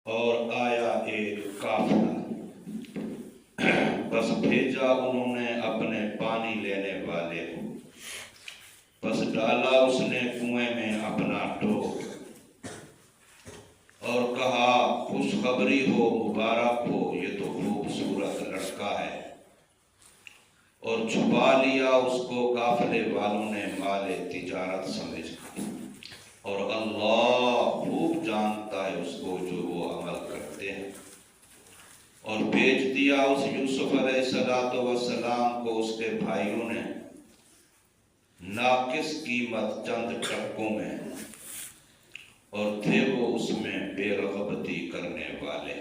اور آیا ایک کافلا، بس بھیجا انہوں نے اپنے پانی لینے والے کو، بس ڈالا اس نے کنویں میں اپنا ڈوب، اور کہا خوشخبری ہو مبارک ہو، یہ تو خوبصورت لڑکا ہے، اور چھپا لیا اس کو قافلے والوں نے مال تجارت سمجھ کر، اور اللہ خوب جانتا ہے اس کو جو وہ عمل کرتے ہیں، اور بیچ دیا اس یوسف علیہ السلام کو اس کے بھائیوں نے ناقص قیمت چند ٹکوں میں، اور تھے وہ اس میں بے رغبتی کرنے والے۔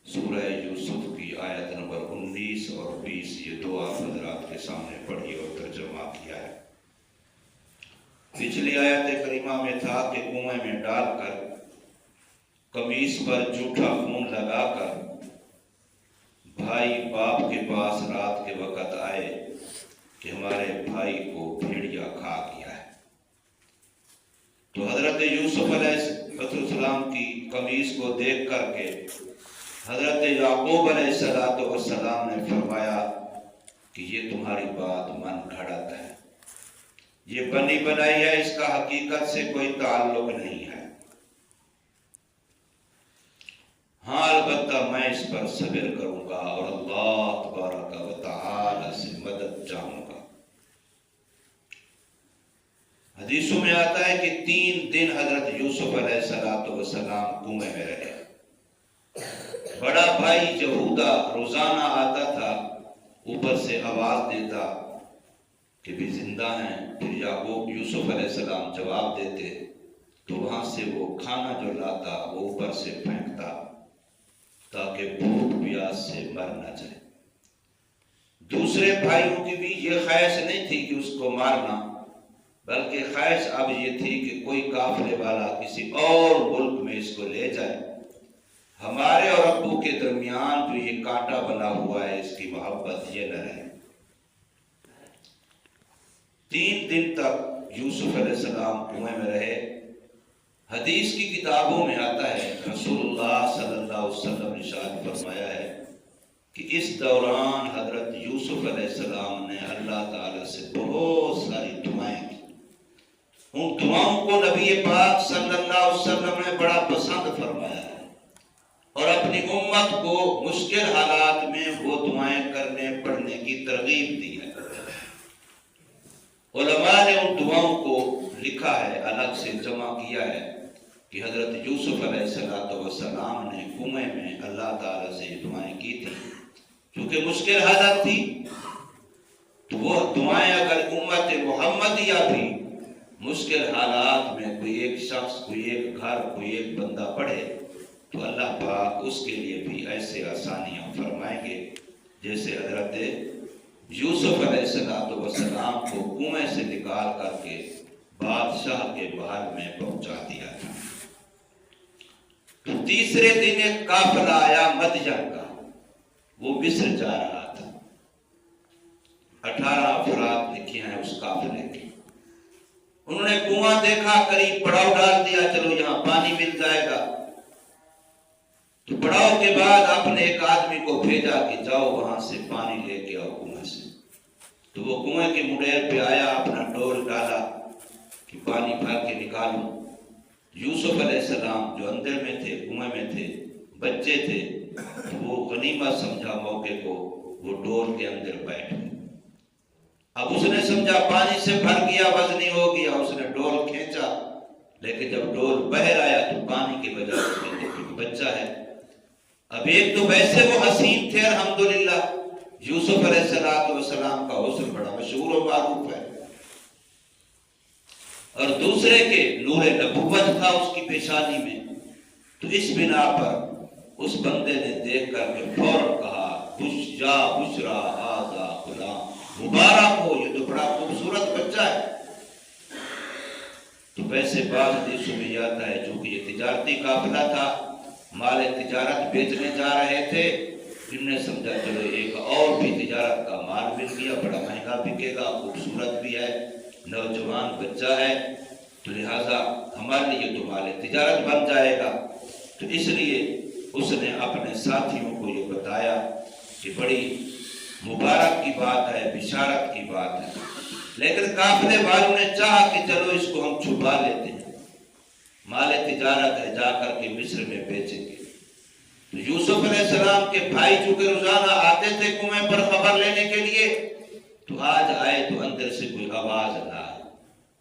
سورہ یوسف کی آیت نمبر 19 اور 20 یہ دو آپ حضرات کے سامنے پڑھی اور ترجمہ کیا ہے۔ پچھلی آیت کریمہ میں تھا کہ کنویں میں ڈال کر قمیص پر جھوٹا خون لگا کر بھائی باپ کے پاس رات کے وقت آئے کہ ہمارے بھائی کو بھیڑیا کھا گیا ہے، تو حضرت یوسف علیہ السلام کی قمیص کو دیکھ کر کے حضرت یعقوب علیہ السلام نے فرمایا کہ یہ تمہاری بات من گھڑت ہے، یہ بنی بنائی ہے، اس کا حقیقت سے کوئی تعلق نہیں ہے، ہاں البتہ میں اس پر صبر کروں گا اور اللہ تبارک و تعالی سے مدد چاہوں گا۔ حدیثوں میں آتا ہے کہ 3 دن حضرت یوسف علیہ السلام کنویں میں رہے۔ بڑا بھائی یہودا روزانہ آتا تھا، اوپر سے آواز دیتا کہ بھی زندہ ہیں، پھر یعقوب یوسف علیہ السلام جواب دیتے تو وہاں سے وہ کھانا جو لاتا وہ اوپر سے پھینکتا تاکہ بھوک پیاس سے مر نہ جائے۔ دوسرے بھائیوں کی بھی یہ خواہش نہیں تھی کہ اس کو مارنا، بلکہ خواہش اب یہ تھی کہ کوئی قافلے والا کسی اور ملک میں اس کو لے جائے، ہمارے اور ابو کے درمیان جو یہ کانٹا بنا ہوا ہے اس کی محبت یہ نہ رہے۔ 3 دن تک یوسف علیہ السلام کنویں میں رہے۔ حدیث کی کتابوں میں آتا ہے، رسول اللہ صلی اللہ علیہ وسلم نے ارشاد فرمایا ہے کہ اس دوران حضرت یوسف علیہ السلام نے اللہ تعالیٰ سے بہت ساری دعائیں کی۔ ان دعاؤں کو نبی پاک صلی اللہ علیہ وسلم نے بڑا پسند فرمایا ہے، اور اپنی امت کو مشکل حالات میں وہ دعائیں کرنے پڑھنے کی ترغیب دی ہے۔ علماء نے ان دعاؤں کو لکھا ہے، الگ سے جمع کیا ہے کہ حضرت یوسف علیہ السلام نے کنویں میں اللہ تعالیٰ سے یہ دعائیں کی تھی، کیونکہ مشکل حالت تھی، تو وہ دعائیں اگر امت محمدیہ بھی مشکل حالات میں کوئی ایک شخص، کوئی ایک گھر، کوئی ایک بندہ پڑھے تو اللہ پاک اس کے لیے بھی ایسے آسانیاں فرمائیں گے جیسے حضرت یوسف علیہ السلام کو کنویں سے نکال کر کے بادشاہ کے محل میں پہنچا دیا تھا۔ تو تیسرے دن ایک قافلہ آیا مدین کا، وہ مصر جا رہا تھا۔ 18 افراد لکھے ہیں اس قافلے کے۔ انہوں نے کنواں دیکھا، قریب پڑاؤ ڈال دیا، چلو یہاں پانی مل جائے گا۔ تو پڑاؤ کے بعد اپنے ایک آدمی کو بھیجا کہ جاؤ وہاں سے پانی لے کے آؤ کنویں سے۔ تو وہ کنویں کے منڈیر پہ آیا، اپنا ڈول ڈالا کہ پانی بھر کے نکالوں۔ یوسف علیہ السلام جو اندر میں تھے، کنویں میں تھے، بچے تھے، تو وہ غنیمت سمجھا موقع کو، وہ ڈول کے اندر بیٹھ گئے۔ اب اس نے سمجھا پانی سے بھر گیا، وزنی ہو گیا، اس نے ڈول کھینچا، لیکن جب ڈول بہر آیا تو پانی کے بجائے اس نے دیکھا کہ بچہ ہے۔ اب ایک تو ویسے وہ حسین تھے الحمدللہ، یوسف علیہ السلام کا حسن بڑا مشہور و معروف ہے، اور دوسرے کے نور نبوت تھا اس کی پیشانی میں، تو اس بنا پر اس بندے نے دیکھ کر کے فوراً کہا بشرا بشرا ھذا غلام، مبارک ہو، یہ تو بڑا خوبصورت بچہ ہے۔ تو ویسے بعض حدیثوں میں یہ آتا ہے چونکہ یہ تجارتی قافلہ تھا، مال تجارت بیچنے جا رہے تھے، انہوں نے سمجھا چلو ایک اور بھی تجارت کا مال مل گیا، بڑا مہنگا بکے گا، خوبصورت بھی ہے، نوجوان بچہ ہے، تو لہٰذا ہمارے لیے تو مال تجارت بن جائے گا۔ تو اس لیے اس نے اپنے ساتھیوں کو یہ بتایا کہ بڑی مبارک کی بات ہے، بشارت کی بات ہے، لیکن قافلے والوں نے چاہا کہ چلو اس کو ہم چھپا لیتے ہیں، مال تجارت ہے، جا کر کے مصر میں بیچیں گے۔ تو یوسف علیہ السلام کے بھائی چونکہ روزانہ آتے تھے کنویں پر خبر لینے کے لیے، تو آج آئے تو اندر سے کوئی آواز نہ آئی،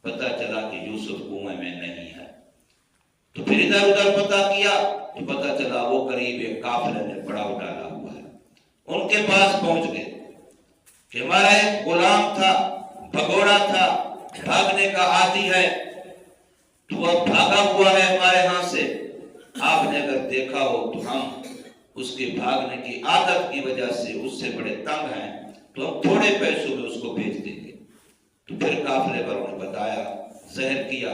پتہ چلا کہ یوسف کنویں میں نہیں ہے۔ تو پھر ادھر ادھر پتہ کیا تو پتہ چلا وہ قریب ایک قافلے نے پڑاؤ ڈالا ہوا ہے۔ ان کے پاس پہنچ گئے کہ ہمارا ایک غلام تھا، بھگوڑا تھا، بھاگنے کا عادی ہے، تو اب بھاگا ہوا ہے ہمارے ہاں سے، آپ نے اگر دیکھا ہو تو ہم اس کے بھاگنے کی عادت کی وجہ سے اس سے بڑے تنگ ہیں، تو ہم تھوڑے پیسوں میں اس کو بیچ دیں گے۔ تو پھر قافلے والوں نے بتایا، ظاہر کیا،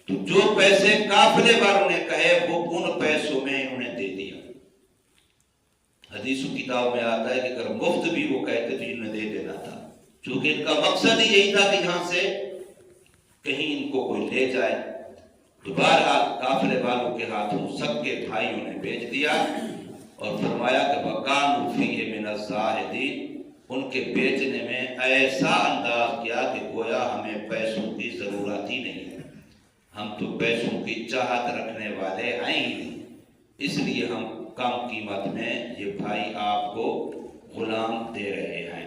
تو جو پیسے قافلے والوں نے کہے وہ ان پیسوں میں انہوں نے دے دیا۔ حدیث و کتاب میں آتا ہے کہ اگر مفت بھی وہ کہتے تو انہیں دے دینا تھا، چونکہ ان کا مقصد ہی یہی تھا کہ یہاں سے کہیں ان کو کوئی لے جائے۔ تو بہرحال قافلے والوں کے ہاتھوں سب کے بھائیوں نے بیچ دیا اور فرمایا کہ وَكَانُوا فِيهِ مِنَ الزَّاهِدِينَ، ان کے بیچنے میں ایسا انداز کیا کہ گویا ہمیں پیسوں کی ضرورت ہی نہیں ہے، ہم تو پیسوں کی چاہت رکھنے والے ہیں ہی نہیں، اس لیے ہم کم قیمت میں یہ بھائی آپ کو غلام دے رہے ہیں۔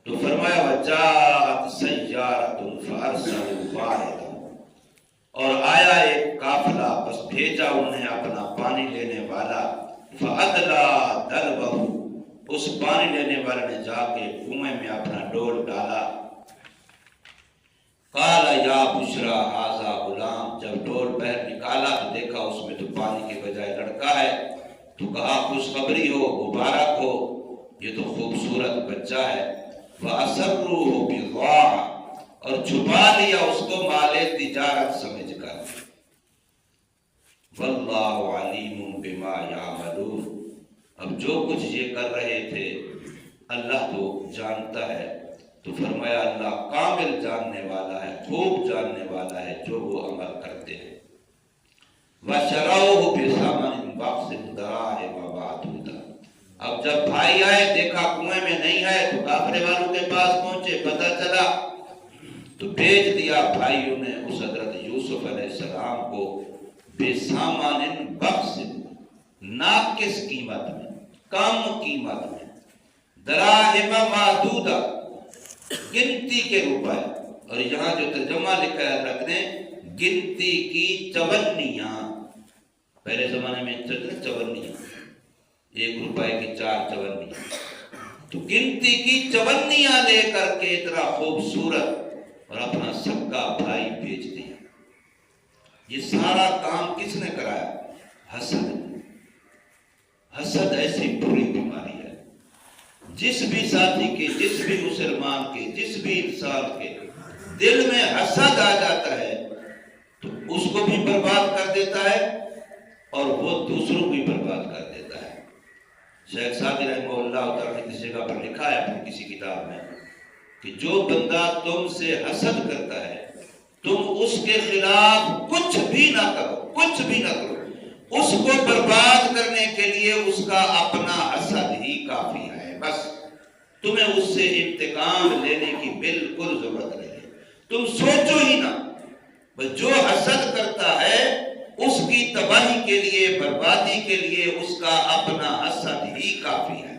تو فرمایا وَجَاءَتْ سَيَّارَةٌ فَأَرْسَلُوا وَارِدَهُمْ، اور آیا ایک قافلہ، بس بھیجا انہیں اپنا پانی لینے والا، فَأَدْلَىٰ دَلْوَهُ، اس پانی لینے والے نے جا کے کنویں میں اپنا ڈول ڈالا۔ قَالَ يَا بُشْرَىٰ هَٰذَا غُلَامٌ، جب ڈول باہر نکالا تو دیکھا اس میں تو پانی کے بجائے لڑکا ہے، تو کہا خوشخبری ہو، مبارک ہو، یہ تو خوبصورت بچہ ہے۔ وَأَسَرُّوهُ بِضَاعَةٍ، اور چھپا لیا اس کو مال تجارت سمجھ کر۔ وَاللَّهُ عَلِيمٌ بِمَا يَعْمَلُونَ، اب جو کچھ یہ کر رہے تھے اللہ تو جانتا ہے۔ تو فرمایا اللہ کامل جاننے والا ہے، خوب جاننے والا ہے جو وہ عمل کرتے ہیں۔ وَشَرَوْهُ بِثَمَنٍ بَخْسٍ دَرَاهِمَ مَعْدُودَةٍ، اب جب بھائی آئے دیکھا کنویں میں نہیں ہے تو قافلے والوں کے پاس پہنچے، پتہ چلا تو بیچ دیا بھائیوں نے اس حضرت یوسف علیہ السلام کو بِثَمَنٍ بَخْسٍ، ناقص قیمت میں، کم قیمت میں، دراہم معدودہ، گنتی کے روپے، اور یہاں جو ترجمہ لکھا ہے حضرت نے گنتی کی چونیاں، پہلے زمانے میں چونیاں، 1 روپے کی 4 چونیاں، تو گنتی کی چونیاں لے کر کے اتنا خوبصورت اور اپنا سکا بھائی بیچ دیا۔ یہ سارا کام کس نے کرایا؟ حسد۔ حسد ایسی بری بیماری ہے، جس بھی ساتھی کے، جس بھی مسلمان کے، جس بھی انسان کے دل میں حسد آ جاتا ہے تو اس کو بھی برباد کر دیتا ہے اور وہ دوسروں کو بھی برباد کر دیتا ہے۔ شیخ سعدی رحمہ اللہ تعالیٰ نے کسی جگہ پر لکھا ہے اپنی کسی کتاب میں کہ جو بندہ تم سے حسد کرتا ہے تم اس کے خلاف کچھ بھی نہ کرو، کچھ بھی نہ کرو، اس کو برباد کرنے کے لیے اس کا اپنا حسد ہی کافی ہے۔ بس تمہیں اس سے انتقام لینے کی بالکل ضرورت نہیں ہے، تم سوچو ہی نہ، بس جو حسد کرتا ہے اس کی تباہی کے لیے، بربادی کے لیے اس کا اپنا حسد ہی کافی ہے،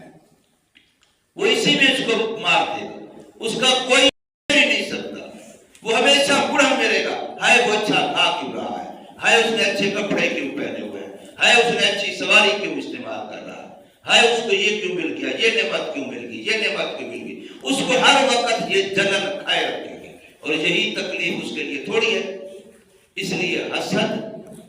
وہ اسی میں اس کو مار دے گا، اس کا کوئی نہیں سکتا، وہ ہمیشہ بڑھا میرے گا، ہائے وہ اچھا کھا کیوں رہا ہے، ہائے اس نے اچھے کپڑے کیوں پہنے ہوئے ہیں، ہائے اس نے اچھی سواری کیوں استعمال کر رہا ہے، ہائے اس کو یہ کیوں مل گیا، یہ نعمت کیوں مل گئی، یہ نعمت کیوں مل گئی، اس کو ہر وقت یہ جلن کھائے رکھے گی اور یہی تکلیف اس کے لیے تھوڑی ہے۔ اس لیے حسد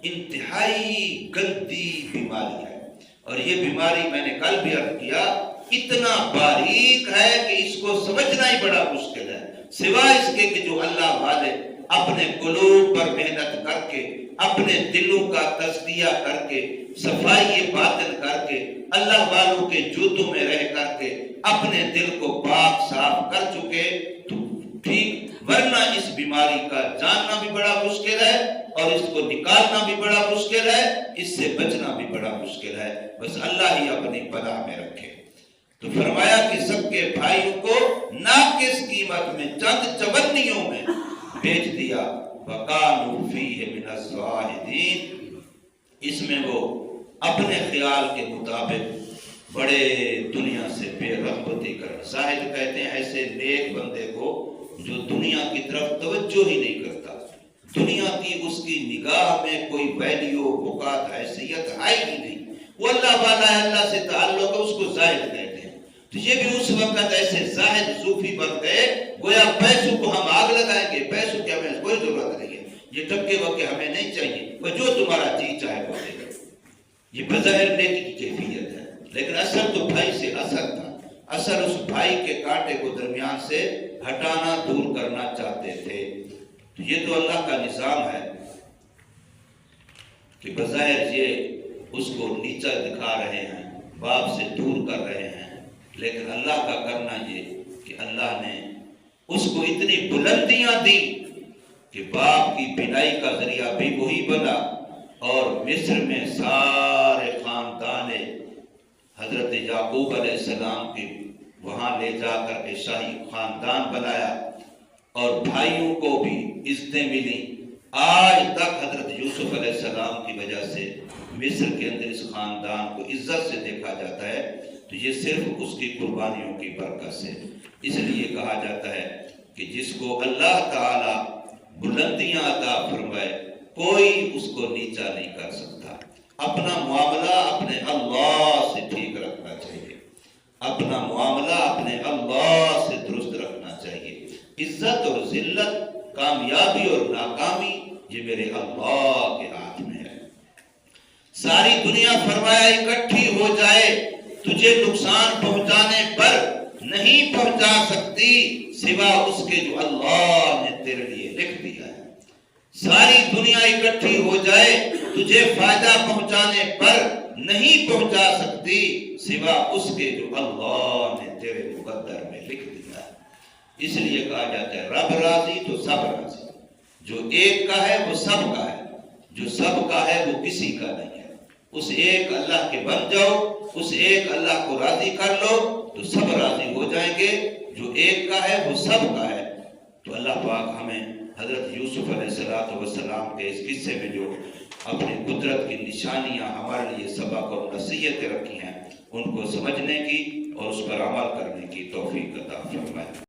انتہائی گندی بیماری ہے، اور یہ بیماری میں نے کل بھی عرض کیا اتنا باریک ہے کہ اس کو سمجھنا ہی بڑا مشکل ہے، سوائے اس کے کہ جو اللہ والے اپنے قلوب پر محنت کر کے، اپنے دلوں کا تزکیہ کر کے، صفائی باطن کر کے، اللہ والوں کے جوتوں میں رہ کر کے اپنے دل کو پاک صاف کر چکے تو ٹھیک، ورنہ اس بیماری کا جاننا بھی بڑا مشکل ہے اور اس کو نکالنا بھی بڑا مشکل ہے، اس سے بچنا بھی بڑا مشکل ہے، بس اللہ ہی اپنی پناہ میں رکھے۔ تو فرمایا کہ سب کے بھائیوں کو ناقص قیمت میں چند چونیوں میں بیچ دیا، وَقَالُوا فِيهِ مِنَ الزَّاهِدِينَ، اس میں وہ اپنے خیال کے مطابق بڑے دنیا سے بے رغبتی کر۔ زاہد کہتے ہیں ایسے نیک بندے کو جو دنیا کی طرف توجہ ہی نہیں کرتا، دنیا کی اس کی نگاہ میں کوئی ویلیو، بکات، حیثیت ہے ہی نہیں، وہ اللہ والا ہے، اللہ سے تعلق ہے، اس کو زاہد کہتے ہیں۔ تو یہ بھی اس وقت ایسے زاہد صوفی بن گئے، گویا پیسوں کو ہم آگ لگائیں گے، پیسوں کی ہمیں کوئی ضرورت نہیں ہے، یہ ٹکے وکے ہمیں نہیں چاہیے، وہ جو تمہارا جی چاہے وہ دے گا۔ یہ بظاہر نیکی کی کیفیت ہے، لیکن اثر تو بھائی سے اثر تھا، اثر اس بھائی کے کانٹے کو درمیان سے ہٹانا، دور کرنا چاہتے تھے۔ تو یہ تو اللہ کا نظام ہے کہ بظاہر یہ اس کو نیچا دکھا رہے ہیں، باپ سے دور کر رہے ہیں، لیکن اللہ کا کرنا یہ کہ اللہ نے اس کو اتنی بلندیاں دی کہ باپ کی بینائی کا ذریعہ بھی وہی بنا، اور مصر میں سارے خاندان حضرت یعقوب علیہ السلام کی وہاں لے جا کر کے شاہی خاندان بنایا، اور بھائیوں کو بھی عزتیں ملی۔ آج تک حضرت یوسف علیہ السلام کی وجہ سے مصر کے اندر اس خاندان کو عزت سے دیکھا جاتا ہے، تو یہ صرف اس کی قربانیوں کی برکت سے۔ اس لیے کہا جاتا ہے کہ جس کو اللہ تعالی بلندیاں عطا فرمائے کوئی اس کو نیچا نہیں کر سکتا۔ اپنا معاملہ اپنے اللہ سے ٹھیک رکھنا چاہیے، اپنا معاملہ اپنے اللہ سے درست رکھنا چاہیے۔ عزت اور ذلت، کامیابی اور ناکامی، یہ میرے اللہ کے ہاتھ میں ہے۔ ساری دنیا فرمایا اکٹھی ہو جائے تجھے نقصان پہنچانے پر نہیں پہنچا سکتی سوا اس کے جو اللہ نے تیرے لیے لکھ دیا ہے۔ ساری دنیا اکٹھی ہو جائے تجھے فائدہ پہنچانے پر نہیں پہنچا سکتی سوا اس کے جو اللہ نے تیرے مقدر میں لکھ دیا ہے۔ اس لیے کہا جاتا ہے رب راضی تو سب راضی، جو ایک کا ہے وہ سب کا ہے، جو سب کا ہے وہ کسی کا نہیں ہے۔ اس ایک اللہ کے بن جاؤ، اس ایک اللہ کو راضی کر لو تو سب راضی ہو جائیں گے۔ جو ایک کا ہے وہ سب کا ہے۔ تو اللہ پاک ہمیں حضرت یوسف علیہ السلام کے اس قصے میں جو اپنی قدرت کی نشانیاں ہمارے لیے سبق اور نصیحتیں رکھی ہیں، ان کو سمجھنے کی اور اس پر عمل کرنے کی توفیق عطا فرمائے۔